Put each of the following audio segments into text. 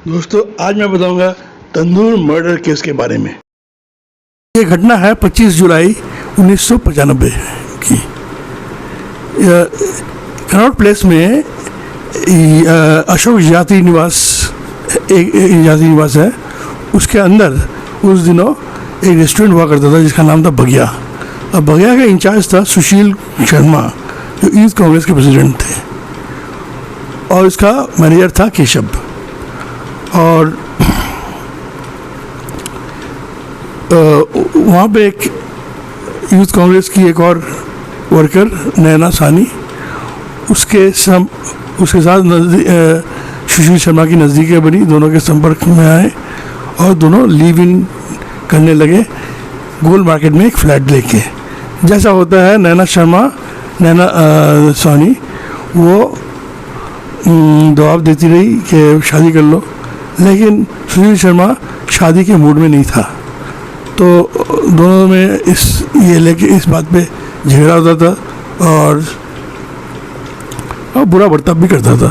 दोस्तों आज मैं बताऊंगा तंदूर मर्डर केस के बारे में। ये घटना है 25 जुलाई 1995 की। कनॉट प्लेस में अशोक जाति निवास एक जाति निवास है, उसके अंदर उस दिनों एक रेस्टोरेंट हुआ करता था जिसका नाम था बगिया। अब बगिया का इंचार्ज था सुशील शर्मा, जो यूथ कांग्रेस के प्रेसिडेंट थे, और इसका मैनेजर था केशव। और वहाँ पे एक यूथ कांग्रेस की एक और वर्कर नैना सानी, उसके साथ सुशील शर्मा की नज़दीकियाँ बनी, दोनों के संपर्क में आए और दोनों लिव इन करने लगे गोल मार्केट में एक फ्लैट लेके। जैसा होता है नैना सानी वो दबाव देती रही कि शादी कर लो, लेकिन सुशील शर्मा शादी के मूड में नहीं था। तो दोनों में इस बात पे झगड़ा होता था और बुरा बर्ताव भी करता था।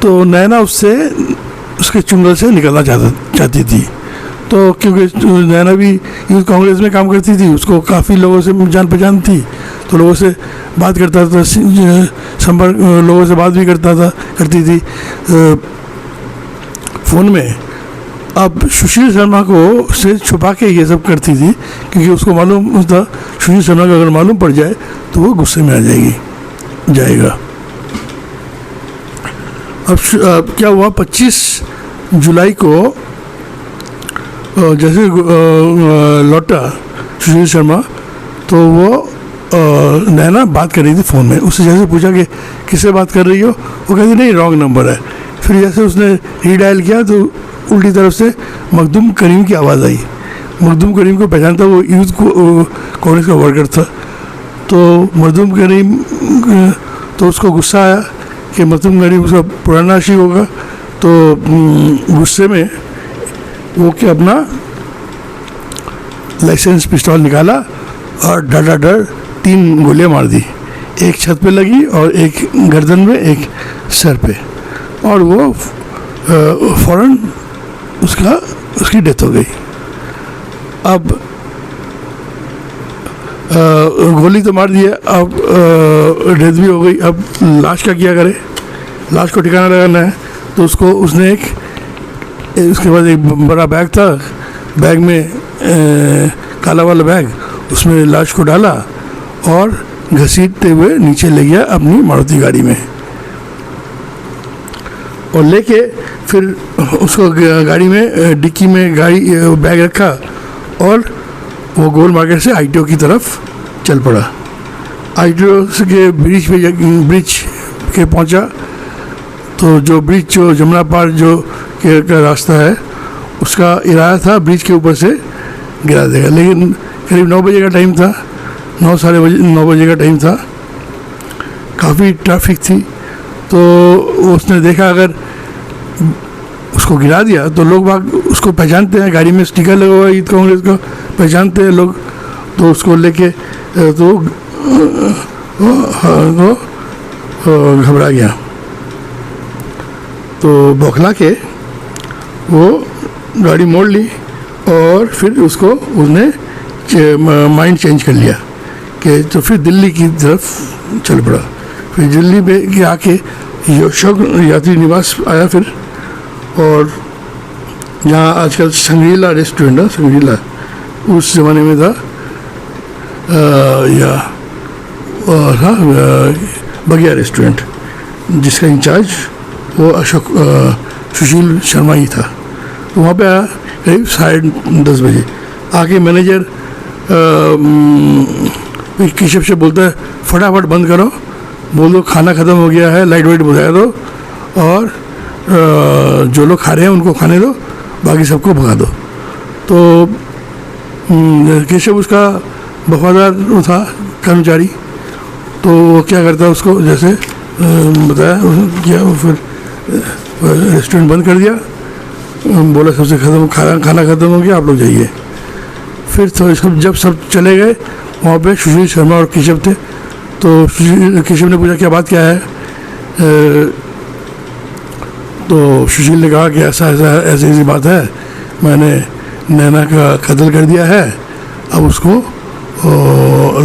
तो नैना उसके चुंगल से निकलना चाहती थी। तो क्योंकि नैना भी यूथ कांग्रेस में काम करती थी, उसको काफ़ी लोगों से जान पहचान थी, तो लोगों से बात करता था, संपर्क लोगों से बात भी करती थी फ़ोन में। अब सुशील शर्मा को से छुपा के ये सब करती थी, क्योंकि उसको मालूम था सुशील शर्मा को अगर मालूम पड़ जाए तो वो गुस्से में आ जाएगा। अब क्या हुआ, 25 जुलाई को जैसे लौटा सुशील शर्मा, तो वो नैना बात कर रही थी फ़ोन में। उससे जैसे पूछा कि किससे बात कर रही हो, वो कहती नहीं रॉन्ग नंबर है। फिर जैसे उसने रीडायल किया तो उल्टी तरफ से मखदूम करीम की आवाज़ आई। मखदूम करीम को पहचानता, वो यूथ कांग्रेस का वर्कर था। तो मखदूम करीम तो उसको गुस्सा आया कि मखदूम करीम उसका पुराना आशिक होगा। तो गुस्से में वो क्या अपना लाइसेंस पिस्तौल निकाला और डर 3 गोलियां मार दी। एक छत पे लगी और एक गर्दन में, एक सर पे, और वो फौरन उसकी डेथ हो गई। अब गोली तो मार दिया, अब डेथ भी हो गई। अब लाश का क्या करे, लाश को ठिकाना लगाना है। तो उसने उसके बाद एक बड़ा बैग था, बैग में काला वाला बैग, उसमें लाश को डाला और घसीटते हुए नीचे ले गया अपनी मारुति गाड़ी में, और लेके फिर उसको गाड़ी में डिक्की में बैग रखा और वो गोल मार्केट से आईटीओ की तरफ चल पड़ा। आईटीओ के ब्रिज के पहुंचा तो जो जमुना पार का रास्ता है, उसका इरादा था ब्रिज के ऊपर से गिरा देगा, लेकिन करीब 9 बजे का टाइम था, 9 बजे का टाइम था, काफ़ी ट्रैफिक थी। तो उसने देखा अगर उसको गिरा दिया तो लोग बाग उसको पहचानते हैं, गाड़ी में स्टिकर लगा हुआ है यूथ कांग्रेस का, पहचानते हैं लोग। तो उसको लेके तो घबरा गया। तो बौखला के वो गाड़ी मोड़ ली और फिर उसने माइंड चेंज कर लिया कि तो फिर दिल्ली की तरफ चल पड़ा। फिर दिल्ली में आके अशोक यात्री निवास आया फिर, और जहाँ आजकल संग्रीला रेस्टोरेंट है, संग्रीला उस ज़माने में था, बगिया रेस्टोरेंट, जिसका इंचार्ज वो सुशील शर्मा ही था। तो वहाँ पे आया करीब 10:30 बजे। आके मैनेजर केशव से बोलता है फटाफट बंद करो, बोल दो खाना ख़त्म हो गया है, लाइट वाइट बुझा दो, और जो लोग खा रहे हैं उनको खाने दो, बाकी सबको भगा दो। तो केशव उसका वफादार था कर्मचारी, तो वो क्या करता है, उसको जैसे बताया किया, वो फिर रेस्टोरेंट बंद कर दिया, बोला सबसे खाना ख़त्म हो गया, आप लोग जाइए। फिर तो जब सब चले गए, वहाँ पे सुशील शर्मा और केशव थे। तो केशव ने पूछा क्या बात क्या है, तो सुशील ने कहा कि ऐसा ऐसा ऐसी ऐसी बात है, मैंने नैना का कत्ल कर दिया है, अब उसको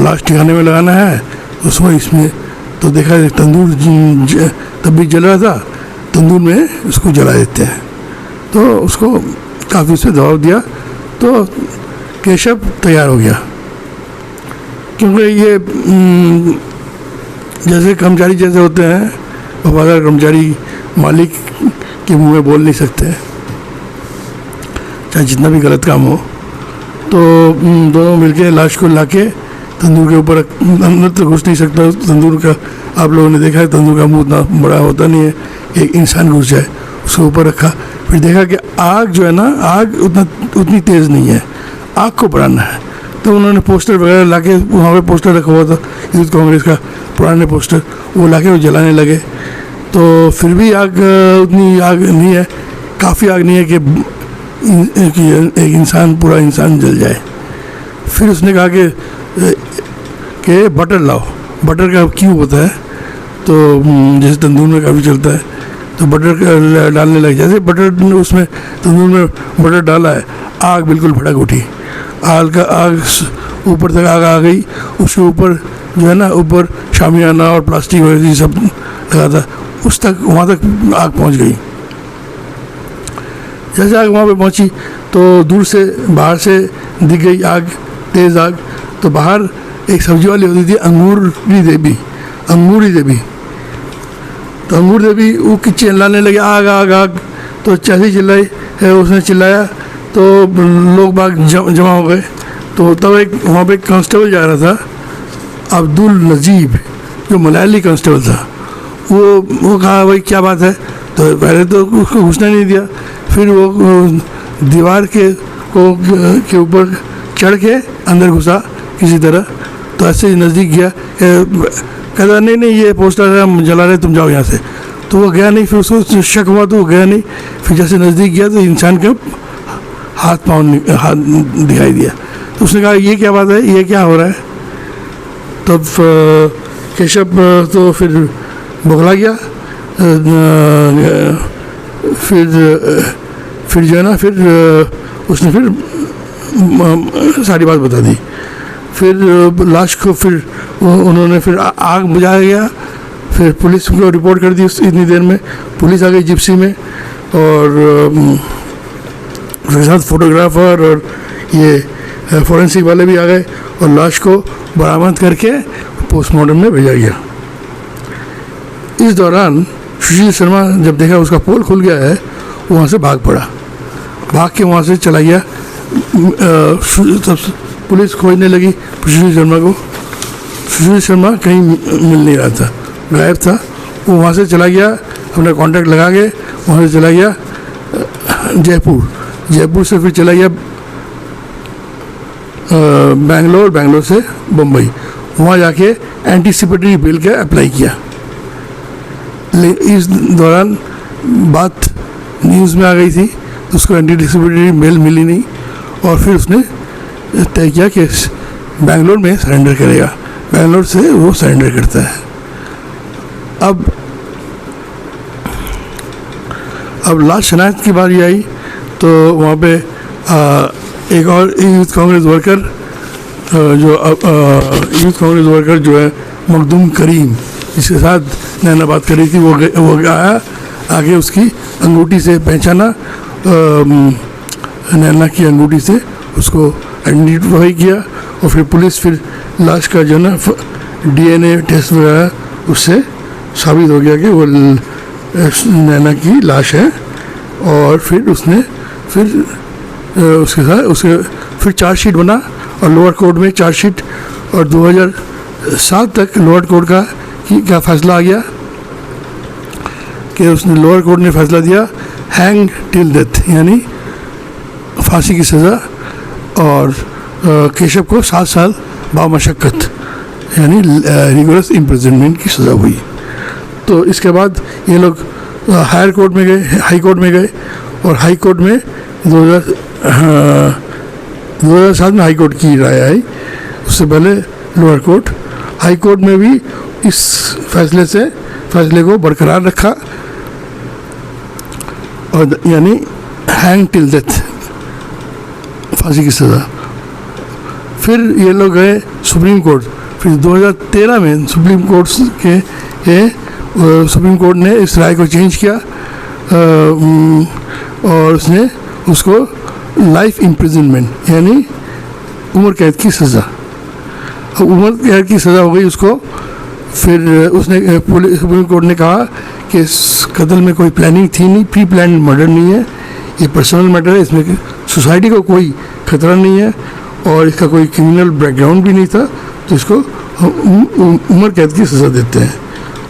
लाश ठिकाने में लगाना है। उसमें इसमें तो देखा तंदूर तब भी जल रहा था, तंदूर में उसको जला देते हैं। तो उसको काफ़ी उससे दबाव दिया तो केशव तैयार हो गया, क्योंकि ये जैसे कर्मचारी जैसे होते हैं, वफादार कर्मचारी मालिक के मुंह में बोल नहीं सकते, चाहे जितना भी गलत काम हो। तो दोनों मिलके लाश को लाके तंदूर के ऊपर, अंदर तो घुस नहीं सकता तंदूर का, आप लोगों ने देखा है तंदूर का मुंह उतना बड़ा होता नहीं है, एक इंसान घुस जाए, उसके ऊपर रखा। फिर देखा कि आग जो है ना, आग उतनी तेज़ नहीं है, आग को बढ़ाना है। तो उन्होंने पोस्टर वगैरह लाके, वहाँ पे पोस्टर रखा हुआ था यूथ कांग्रेस का, पुराने पोस्टर, वो लाके वो जलाने लगे। तो फिर भी आग उतनी आग नहीं है, काफ़ी आग नहीं है कि एक इंसान, पूरा इंसान जल जाए। फिर उसने कहा कि बटर लाओ। बटर का क्यों होता है, तो जैसे तंदूर में काफ़ी चलता है, तो बटर डालने लग, जैसे बटर उसमें तंदूर में बटर डाला है, आग बिल्कुल भड़क उठी, आग ऊपर तक आग आ गई। उसके ऊपर जो है ना, ऊपर शामियाना और प्लास्टिक वगैरह सब लगा था, उस तक वहाँ तक आग पहुँच गई। जैसे आग वहाँ पे पहुँची तो दूर से, बाहर से दिख गई आग, तेज़ आग। तो बाहर एक सब्जी वाली होती थी, अंगूरी देवी। तो अंगूर देवी वो चिल्लाने लगे, आग आग आग। तो जैसे चिल्लाई है, उसने चिल्लाया तो लोग बाग जमा हो गए। तो तब एक वहाँ पे कांस्टेबल जा रहा था, अब्दुल नजीब, जो मलयाली कांस्टेबल था। वो कहा भाई क्या बात है, तो पहले तो उसको घुसने नहीं दिया, फिर वो दीवार के ऊपर चढ़ के अंदर घुसा किसी तरह। तो ऐसे नज़दीक गया, कहता नहीं ये पोस्टर है, हम जला रहे, तुम जाओ यहाँ से। तो वो गया नहीं, फिर उसको शक हुआ तो वो गया नहीं। फिर जैसे नज़दीक गया तो इंसान के हाथ दिखाई दिया। तो उसने कहा ये क्या बात है, ये क्या हो रहा है। तब केशव तो फिर बौखला गया। फिर जो है ना, फिर उसने फिर सारी बात बता दी। फिर लाश को फिर उन्होंने फिर आग बुझाया गया। फिर पुलिस को रिपोर्ट कर दी। इतनी देर में पुलिस आ गई जिप्सी में, और उसके साथ फोटोग्राफर और ये फॉरेंसिक वाले भी आ गए, और लाश को बरामद करके पोस्टमार्टम में भेजा गया। इस दौरान सुशील शर्मा जब देखा उसका पोल खुल गया है, वो वहाँ से भाग पड़ा, भाग के वहाँ से चला गया। तब पुलिस खोजने लगी सुशील शर्मा को। सुशील शर्मा कहीं मिल नहीं रहा था, गायब था। वो वहाँ से चला गया, अपना कॉन्टैक्ट लगा के वहाँ से चला गया जयपुर से फिर चला गया बेंगलोर से बम्बई। वहाँ जाके एंटीसिपेटरी बेल का अप्लाई किया। इस दौरान बात न्यूज़ में आ गई थी, तो उसको एंटीसिपेटरी बेल मिली नहीं, और फिर उसने तय किया कि बेंगलोर में सरेंडर करेगा। बेंगलोर से वो सरेंडर करता है। अब लास्ट शनाख्त की बारी आई, तो वहाँ पे एक और यूथ कांग्रेस वर्कर जो है मखदूम करीम, जिसके साथ नैना बात करी थी, वो आया, आगे उसकी अंगूठी से पहचाना, नैना की अंगूठी से उसको आइडेंटिफाई किया। और फिर पुलिस फिर लाश का जो ना DNA टेस्ट वगैरह उससे साबित हो गया कि वो नैना की लाश है। और फिर उसने उसके साथ फिर चार्जशीट बना, और लोअर कोर्ट में चार्जशीट, और 2007 तक लोअर कोर्ट का फैसला आ गया कि उसने लोअर कोर्ट ने फैसला दिया हैंग टिल डेथ, यानी फांसी की सज़ा, और केशव को 7 साल बामशक्कत यानी रिगोरस इम्प्रिजनमेंट की सज़ा हुई। तो इसके बाद ये लोग हाई कोर्ट में गए, और हाई कोर्ट में 2007 में हाई कोर्ट की राय आई। उससे पहले लोअर कोर्ट, हाई कोर्ट में भी इस फैसले को बरकरार रखा, और यानी हैंग टिल डेथ, फांसी की सज़ा। फिर ये लोग गए सुप्रीम कोर्ट। फिर 2013 में सुप्रीम कोर्ट ने इस राय को चेंज किया और उसने उसको लाइफ इम्प्रिजनमेंट यानी उम्र कैद की सज़ा, उम्र कैद की सज़ा हो गई उसको। फिर उसने सुप्रीम कोर्ट ने कहा कि इस कत्ल में कोई प्लानिंग थी नहीं, प्री प्लान मर्डर नहीं है, ये पर्सनल मैटर है, इसमें सोसाइटी को कोई खतरा नहीं है और इसका कोई क्रिमिनल बैकग्राउंड भी नहीं था, तो इसको उम्र कैद की सज़ा देते हैं।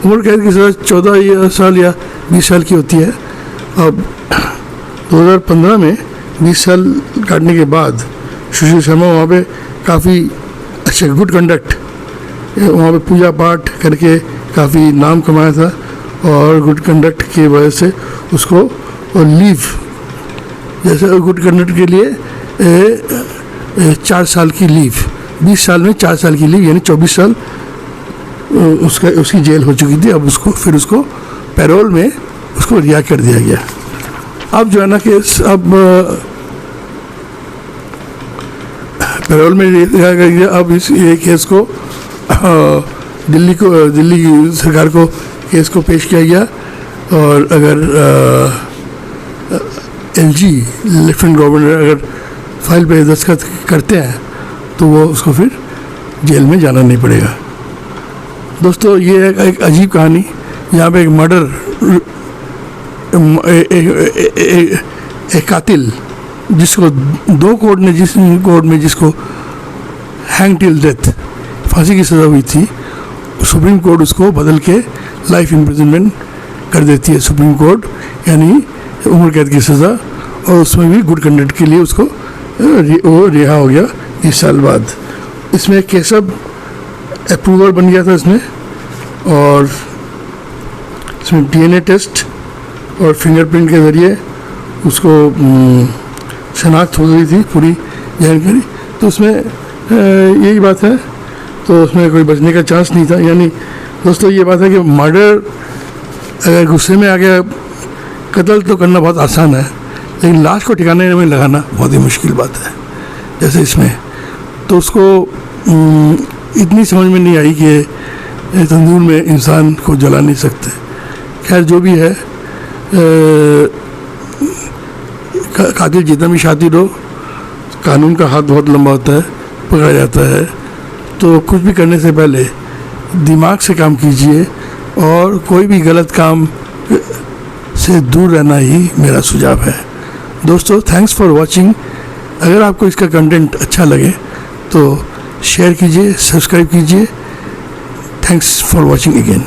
उम्र कैद की सज़ा 14 साल या 20 साल की होती है। अब 2015 में 20 साल काटने के बाद सुशील शर्मा वहाँ पे काफ़ी अच्छा गुड कंडक्ट, वहाँ पे पूजा पाठ करके काफ़ी नाम कमाया था और गुड कंडक्ट की वजह से उसको लीव, जैसे गुड कंडक्ट के लिए 4 साल की लीव, 20 साल में 4 साल की लीव यानी 24 साल उसकी जेल हो चुकी थी। अब उसको पैरोल में उसको रिहा कर दिया गया। अब जो है ना केस, अब पैरोल में रिहा कर दिया। अब ये केस को दिल्ली सरकार को केस को पेश किया गया और अगर LG लेफ्टिनेंट गवर्नर अगर फाइल पे दस्तखत करते हैं तो वो उसको फिर जेल में जाना नहीं पड़ेगा। दोस्तों ये एक अजीब कहानी, यहाँ पे एक मर्डर, एक कातिल जिसको जिस कोर्ट में जिसको हैंग टिल डेथ फांसी की सज़ा हुई थी, सुप्रीम कोर्ट उसको बदल के लाइफ इम्प्रिजनमेंट कर देती है सुप्रीम कोर्ट, यानी उम्र कैद की सज़ा, और उसमें भी गुड कंडक्ट के लिए उसको वो रिहा हो गया 20 साल बाद। इसमें केशव अप्रूवल बन गया था इसमें, और इसमें DNA टेस्ट और फिंगरप्रिंट के ज़रिए उसको शनाख्त हो गई थी पूरी जानकारी। तो उसमें यही बात है, तो उसमें कोई बचने का चांस नहीं था। यानी दोस्तों ये बात है कि मर्डर अगर गुस्से में आ गया, कत्ल तो करना बहुत आसान है, लेकिन लाश को ठिकाने में लगाना बहुत ही मुश्किल बात है। जैसे इसमें तो उसको इतनी समझ में नहीं आई कि तंदूर में इंसान को जला नहीं सकते। खैर जो भी है, कातिल जितना भी शातिर हो, कानून का हाथ बहुत लंबा होता है, पकड़ा जाता है। तो कुछ भी करने से पहले दिमाग से काम कीजिए और कोई भी गलत काम से दूर रहना ही मेरा सुझाव है। दोस्तों थैंक्स फॉर वॉचिंग। अगर आपको इसका कंटेंट अच्छा लगे तो शेयर कीजिए, सब्सक्राइब कीजिए। Thanks for watching again.